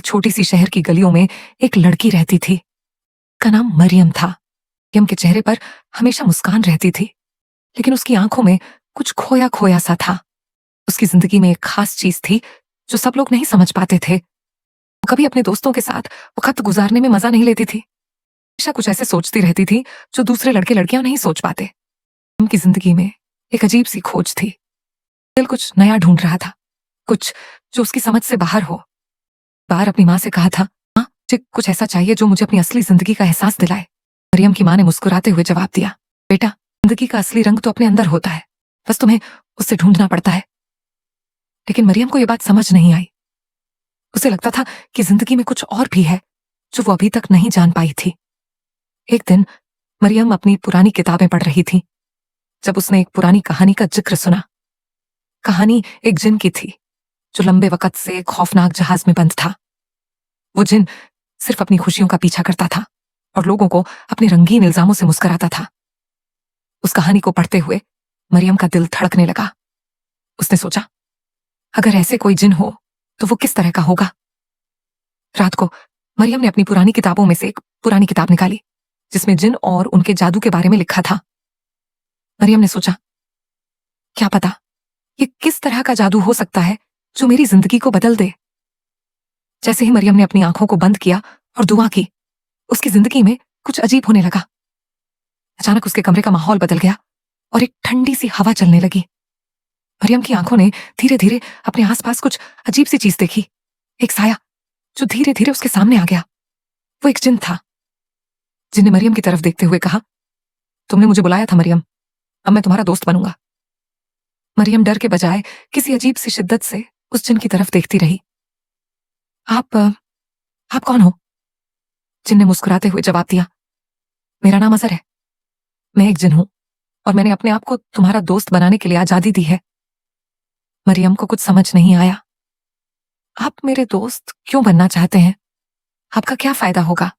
छोटी सी शहर की गलियों में एक लड़की रहती थी। का नाम मरियम था। मरियम के चेहरे पर हमेशा मुस्कान रहती थी, लेकिन उसकी आंखों में कुछ खोया खोया सा था। उसकी जिंदगी में एक खास चीज थी जो सब लोग नहीं समझ पाते थे। वो कभी अपने दोस्तों के साथ वक्त गुजारने में मजा नहीं लेती थी। हमेशा कुछ ऐसे सोचती रहती थी जो दूसरे लड़के लड़कियां नहीं सोच पाते। उनकी जिंदगी में एक अजीब सी खोज थी। दिल कुछ नया ढूंढ रहा था, कुछ जो उसकी समझ से बाहर हो। बार अपनी माँ से कहा था, माँ मुझे कुछ ऐसा चाहिए जो मुझे अपनी असली जिंदगी का एहसास दिलाए। मरियम की माँ ने मुस्कुराते हुए जवाब दिया, बेटा जिंदगी का असली रंग तो अपने अंदर होता है, बस तुम्हें उससे ढूंढना पड़ता है। लेकिन मरियम को यह बात समझ नहीं आई। उसे लगता था कि जिंदगी में कुछ और भी है जो वो अभी तक नहीं जान पाई थी। एक दिन मरियम अपनी पुरानी किताबें पढ़ रही थी जब उसने एक पुरानी कहानी का जिक्र सुना। कहानी एक जिन की थी जो लंबे वक्त से एक खौफनाक जहाज में बंद था। वो जिन सिर्फ अपनी खुशियों का पीछा करता था और लोगों को अपने रंगीन इल्जामों से मुस्कुराता था। उस कहानी को पढ़ते हुए मरियम का दिल धड़कने लगा। उसने सोचा, अगर ऐसे कोई जिन हो तो वो किस तरह का होगा। रात को मरियम ने अपनी पुरानी किताबों में से एक पुरानी किताब निकाली जिसमें जिन और उनके जादू के बारे में लिखा था। मरियम ने सोचा, क्या पता ये किस तरह का जादू हो सकता है जो मेरी जिंदगी को बदल दे। जैसे ही मरियम ने अपनी आंखों को बंद किया और दुआ की, उसकी जिंदगी में कुछ अजीब होने लगा। अचानक उसके कमरे का माहौल बदल गया और एक ठंडी सी हवा चलने लगी। मरियम की आंखों ने धीरे धीरे अपने आसपास कुछ अजीब सी चीज देखी। एक साया जो धीरे धीरे उसके सामने आ गया। वो एक जिन था। जिन ने मरियम की तरफ देखते हुए कहा, तुमने मुझे बुलाया था मरियम, अब मैं तुम्हारा दोस्त बनूंगा। मरियम डर के बजाय किसी अजीब सी शिद्दत से उस जिन की तरफ देखती रही। आप कौन हो? जिन ने मुस्कुराते हुए जवाब दिया, मेरा नाम अजहर है। मैं एक जिन हूं और मैंने अपने आप को तुम्हारा दोस्त बनाने के लिए आजादी दी है। मरियम को कुछ समझ नहीं आया। आप मेरे दोस्त क्यों बनना चाहते हैं? आपका क्या फायदा होगा?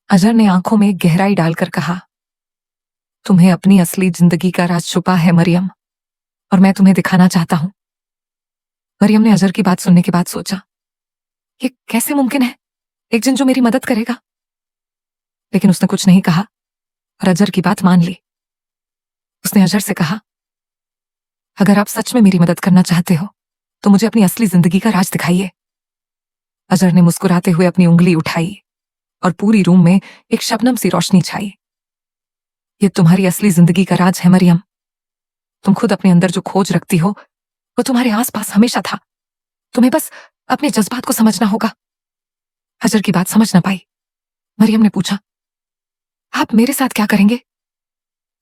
अजहर ने आंखों में गहराई डालकर कहा, तुम्हें अपनी असली जिंदगी का राज छुपा है मरियम, और मैं तुम्हें दिखाना चाहता हूं। मरियम ने अजहर की बात सुनने के बाद सोचा, ये कैसे मुमकिन है, एक जिन जो मेरी मदद करेगा। लेकिन उसने कुछ नहीं कहा और अजहर की बात मान ली। उसने अजहर से कहा, अगर आप सच में मेरी मदद करना चाहते हो तो मुझे अपनी असली जिंदगी का राज दिखाइए। अजहर ने मुस्कुराते हुए अपनी उंगली उठाई और पूरी रूम में एक शबनम सी रोशनी छाई। ये तुम्हारी असली जिंदगी का राज है मरियम। तुम खुद अपने अंदर जो खोज रखती हो वो तुम्हारे आसपास हमेशा था। तुम्हें बस अपने जज्बात को समझना होगा। अजहर की बात समझ ना पाई। मरियम ने पूछा, आप मेरे साथ क्या करेंगे?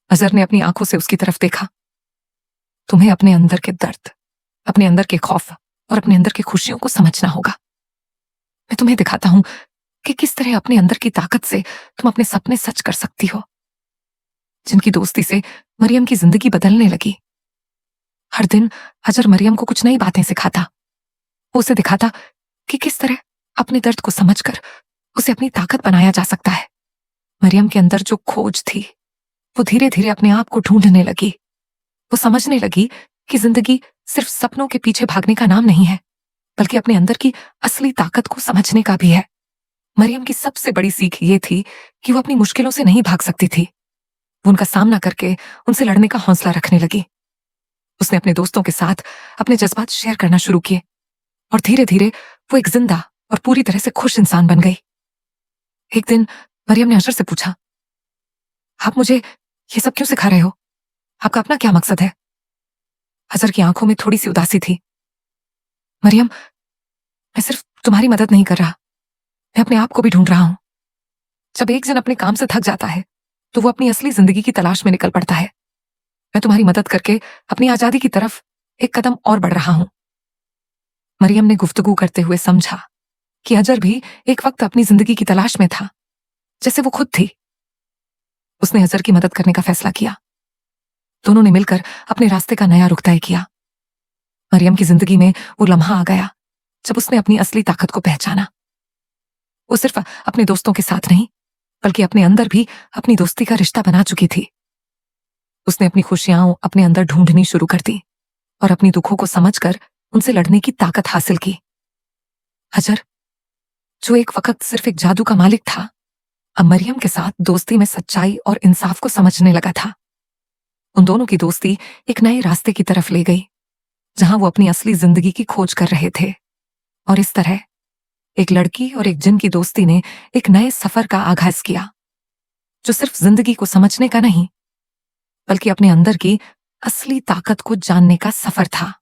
अजहर ने अपनी आंखों से उसकी तरफ देखा। तुम्हें अपने अंदर के दर्द, अपने अंदर के खौफ और अपने अंदर की खुशियों को समझना होगा। मैं तुम्हें दिखाता हूं कि किस तरह अपने अंदर की ताकत से तुम अपने सपने सच कर सकती हो। जिनकी दोस्ती से मरियम की जिंदगी बदलने लगी। हर दिन अजहर मरियम को कुछ नई बातें सिखाता। वो उसे दिखाता कि किस तरह अपने दर्द को समझकर उसे अपनी ताकत बनाया जा सकता है। मरियम के अंदर जो खोज थी वो धीरे धीरे अपने आप को ढूंढने लगी। वो समझने लगी कि जिंदगी सिर्फ सपनों के पीछे भागने का नाम नहीं है, बल्कि अपने अंदर की असली ताकत को समझने का भी है। मरियम की सबसे बड़ी सीख ये थी कि वो अपनी मुश्किलों से नहीं भाग सकती थी। वो उनका सामना करके उनसे लड़ने का हौसला रखने लगी। उसने अपने दोस्तों के साथ अपने जज्बात शेयर करना शुरू किए और धीरे धीरे वो एक जिंदा और पूरी तरह से खुश इंसान बन गई। एक दिन मरियम ने अजहर से पूछा, आप मुझे ये सब क्यों सिखा रहे हो? आपका अपना क्या मकसद है? अजहर की आंखों में थोड़ी सी उदासी थी। मरियम, मैं सिर्फ तुम्हारी मदद नहीं कर रहा, मैं अपने आप को भी ढूंढ रहा हूं। जब एक जन अपने काम से थक जाता है तो वो अपनी असली जिंदगी की तलाश में निकल पड़ता है। मैं तुम्हारी मदद करके अपनी आजादी की तरफ एक कदम और बढ़ रहा हूं। मरियम ने गुफ्तगू करते हुए समझा कि अजहर भी एक वक्त अपनी जिंदगी की तलाश में था, जैसे वो खुद थी। उसने अजहर की मदद करने का फैसला किया। दोनों ने मिलकर अपने रास्ते का नया रुख तय किया। मरियम की जिंदगी में वो लम्हा आ गया जब उसने अपनी असली ताकत को पहचाना। वो सिर्फ अपने दोस्तों के साथ नहीं, बल्कि अपने अंदर भी अपनी दोस्ती का रिश्ता बना चुकी थी। उसने अपनी खुशियां अपने अंदर ढूंढनी शुरू कर दी और अपनी दुखों को समझकर उनसे लड़ने की ताकत हासिल की। अजहर, जो एक वक्त सिर्फ एक जादू का मालिक था, अब मरियम के साथ दोस्ती में सच्चाई और इंसाफ को समझने लगा था। उन दोनों की दोस्ती एक नए रास्ते की तरफ ले गई, जहां वो अपनी असली जिंदगी की खोज कर रहे थे। और इस तरह एक लड़की और एक जिन की दोस्ती ने एक नए सफर का आगाज किया, जो सिर्फ जिंदगी को समझने का नहीं, बल्कि अपने अंदर की असली ताकत को जानने का सफर था।